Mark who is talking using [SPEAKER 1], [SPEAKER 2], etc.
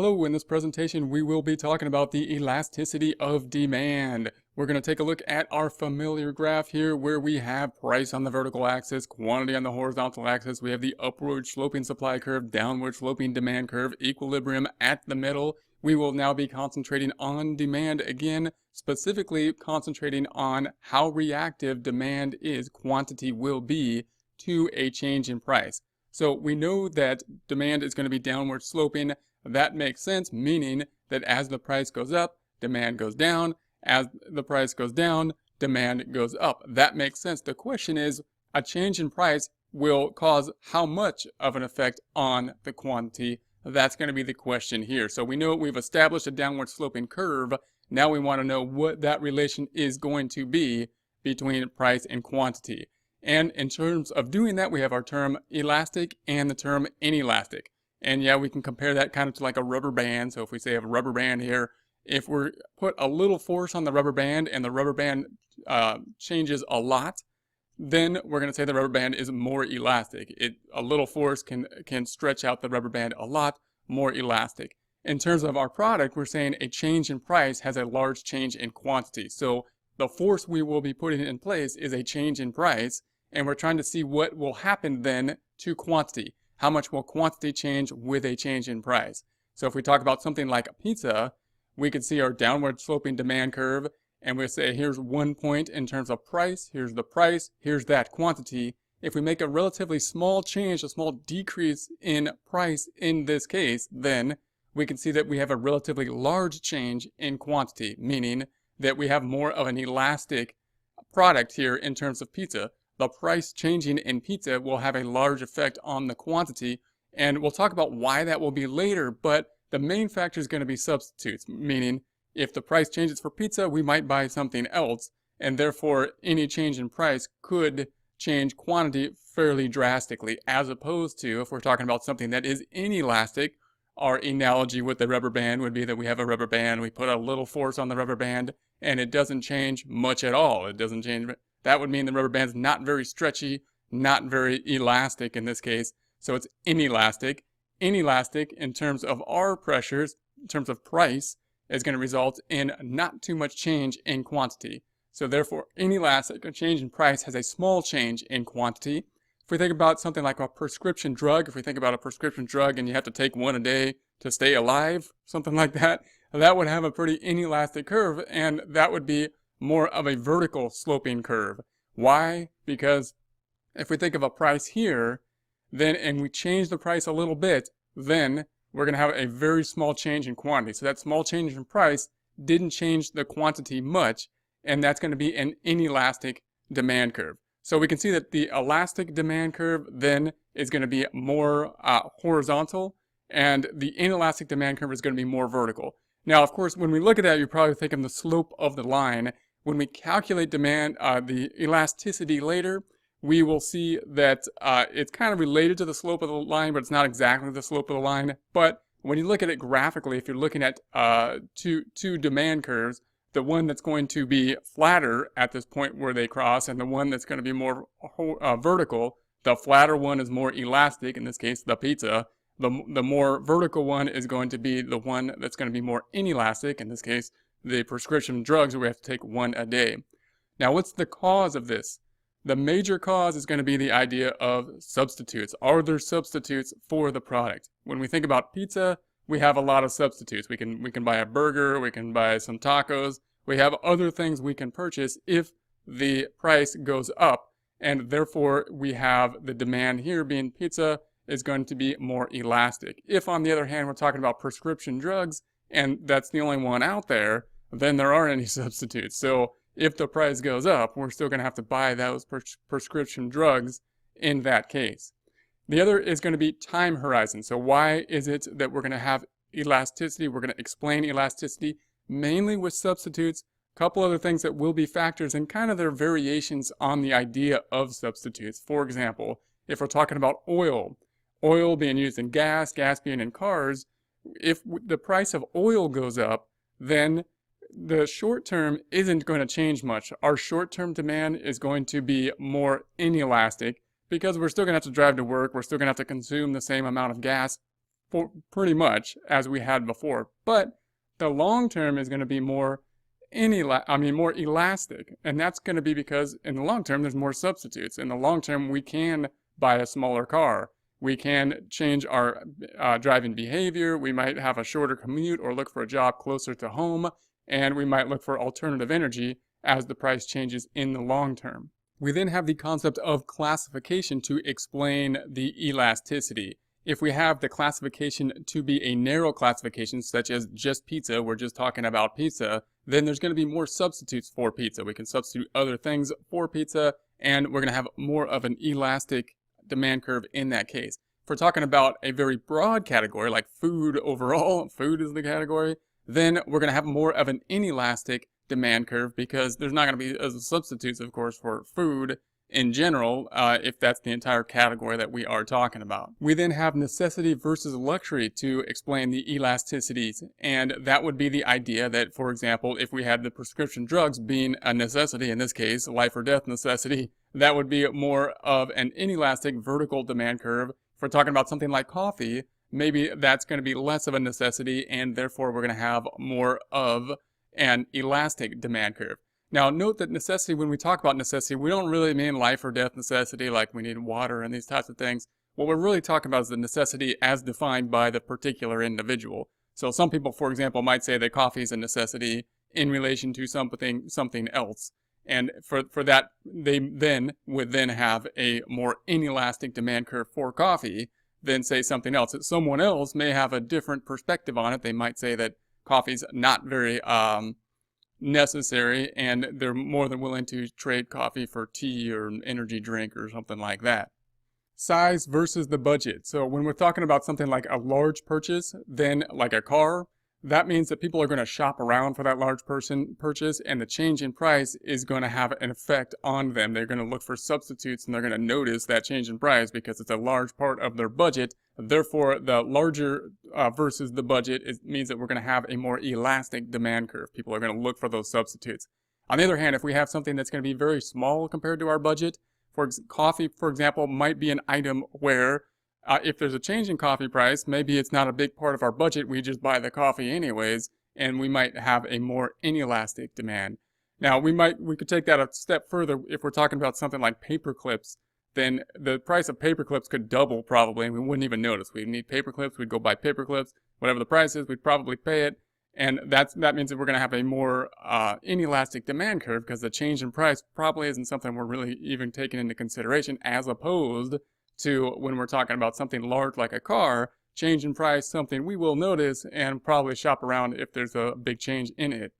[SPEAKER 1] Hello, in this presentation we will be talking about the elasticity of demand. We're going to take a look at our familiar graph here where we have price on the vertical axis, quantity on the horizontal axis. We have the upward sloping supply curve, downward sloping demand curve, equilibrium at the middle. We will now be concentrating on demand again, specifically concentrating on how reactive demand is, quantity will be to a change in price. So we know that demand is going to be downward sloping. That makes sense, meaning that as the price goes up, demand goes down. As the price goes down, demand goes up. That makes sense. The question is, a change in price will cause how much of an effect on the quantity? That's going to be the question here. So we know we've established a downward sloping curve. Now we want to know what that relation is going to be between price and quantity. And in terms of doing that, we have our term elastic and the term inelastic. And yeah, we can compare that kind of to like a rubber band. So if we say I have a rubber band here, if we put a little force on the rubber band and the rubber band changes a lot, then we're going to say the rubber band is more elastic. A little force can stretch out the rubber band a lot more elastic. In terms of our product, we're saying a change in price has a large change in quantity. So the force we will be putting in place is a change in price, and we're trying to see what will happen then to quantity. How much will quantity change with a change in price? So if we talk about something like a pizza, we could see our downward sloping demand curve, and we'll say here's 1 point in terms of price, here's the price, here's that quantity. If we make a relatively small change, a small decrease in price in this case, then we can see that we have a relatively large change in quantity, meaning that we have more of an elastic product here in terms of pizza. The price changing in pizza will have a large effect on the quantity, and we'll talk about why that will be later, but the main factor is going to be substitutes, meaning if the price changes for pizza, we might buy something else, and therefore any change in price could change quantity fairly drastically, as opposed to if we're talking about something that is inelastic. Our analogy with the rubber band would be that we have a rubber band, we put a little force on the rubber band, and it doesn't change much at all. It doesn't change. That would mean the rubber band's not very stretchy, not very elastic in this case. So it's inelastic. Inelastic in terms of our pressures, in terms of price, is going to result in not too much change in quantity. So therefore, inelastic, a change in price has a small change in quantity. If we think about something like a prescription drug, if we think about a prescription drug and you have to take one a day to stay alive, something like that, that would have a pretty inelastic curve, and that would be more of a vertical sloping curve. Why? Because if we think of a price here, then and we change the price a little bit, then we're going to have a very small change in quantity. So that small change in price didn't change the quantity much, and that's going to be an inelastic demand curve. So we can see that the elastic demand curve then is going to be more horizontal, and the inelastic demand curve is going to be more vertical. Now, of course, when we look at that, you're probably thinking the slope of the line. When we calculate demand, the elasticity later, we will see that it's kind of related to the slope of the line, but it's not exactly the slope of the line. But when you look at it graphically, if you're looking at two demand curves, the one that's going to be flatter at this point where they cross, and the one that's going to be more vertical, the flatter one is more elastic, in this case the pizza. The more vertical one is going to be the one that's going to be more inelastic, in this case the prescription drugs, where we have to take one a day. Now, what's the cause of this? The major cause is going to be the idea of substitutes. Are there substitutes for the product? When we think about pizza, we have a lot of substitutes. We can buy a burger, we can buy some tacos. We have other things we can purchase if the price goes up, and therefore we have the demand here being pizza is going to be more elastic. If on the other hand we're talking about prescription drugs, and that's the only one out there, then there aren't any substitutes. So if the price goes up, we're still going to have to buy those prescription drugs in that case. The other is going to be time horizon. So why is it that we're going to have elasticity? We're going to explain elasticity mainly with substitutes. A couple other things that will be factors and kind of their variations on the idea of substitutes. For example, if we're talking about oil being used in gas being in cars, if the price of oil goes up, then the short term isn't going to change much. Our short term demand is going to be more inelastic because we're still going to have to drive to work. We're still going to have to consume the same amount of gas for pretty much as we had before. But the long term is going to be more more elastic, and that's going to be because in the long term there's more substitutes. In the long term, we can buy a smaller car. We can change our driving behavior. We might have a shorter commute or look for a job closer to home, and we might look for alternative energy as the price changes in the long term. We then have the concept of classification to explain the elasticity. If we have the classification to be a narrow classification, such as just pizza, we're just talking about pizza, then there's going to be more substitutes for pizza. We can substitute other things for pizza, and we're going to have more of an elastic demand curve in that case. If we're talking about a very broad category, like food overall, food is the category, then we're going to have more of an inelastic demand curve because there's not going to be substitutes, of course, for food in general, if that's the entire category that we are talking about. We then have necessity versus luxury to explain the elasticities, and that would be the idea that, for example, if we had the prescription drugs being a necessity, in this case, life or death necessity, that would be more of an inelastic vertical demand curve. If we're talking about something like coffee, maybe that's going to be less of a necessity, and therefore we're going to have more of an elastic demand curve. Now, note that necessity, when we talk about necessity, we don't really mean life or death necessity, like we need water and these types of things. What we're really talking about is the necessity as defined by the particular individual. So some people, for example, might say that coffee is a necessity in relation to something else. And for that, they then would then have a more inelastic demand curve for coffee than, say, something else. Someone else may have a different perspective on it. They might say that coffee's not very necessary, and they're more than willing to trade coffee for tea or an energy drink or something like that. Size versus the budget. So when we're talking about something like a large purchase, then like a car, that means that people are going to shop around for that large purchase, and the change in price is going to have an effect on them. They're going to look for substitutes, and they're going to notice that change in price because it's a large part of their budget. Therefore, the larger versus the budget means that we're going to have a more elastic demand curve. People are going to look for those substitutes. On the other hand, if we have something that's going to be very small compared to our budget, coffee, for example, might be an item where if there's a change in coffee price, maybe it's not a big part of our budget, we just buy the coffee anyways, and we might have a more inelastic demand. Now, we could take that a step further. If we're talking about something like paper clips, then the price of paper clips could double probably, and we wouldn't even notice. We'd need paper clips, we'd go buy paper clips, whatever the price is, we'd probably pay it, and that means that we're going to have a more inelastic demand curve because the change in price probably isn't something we're really even taking into consideration, as opposed to when we're talking about something large like a car, change in price, something we will notice and probably shop around if there's a big change in it.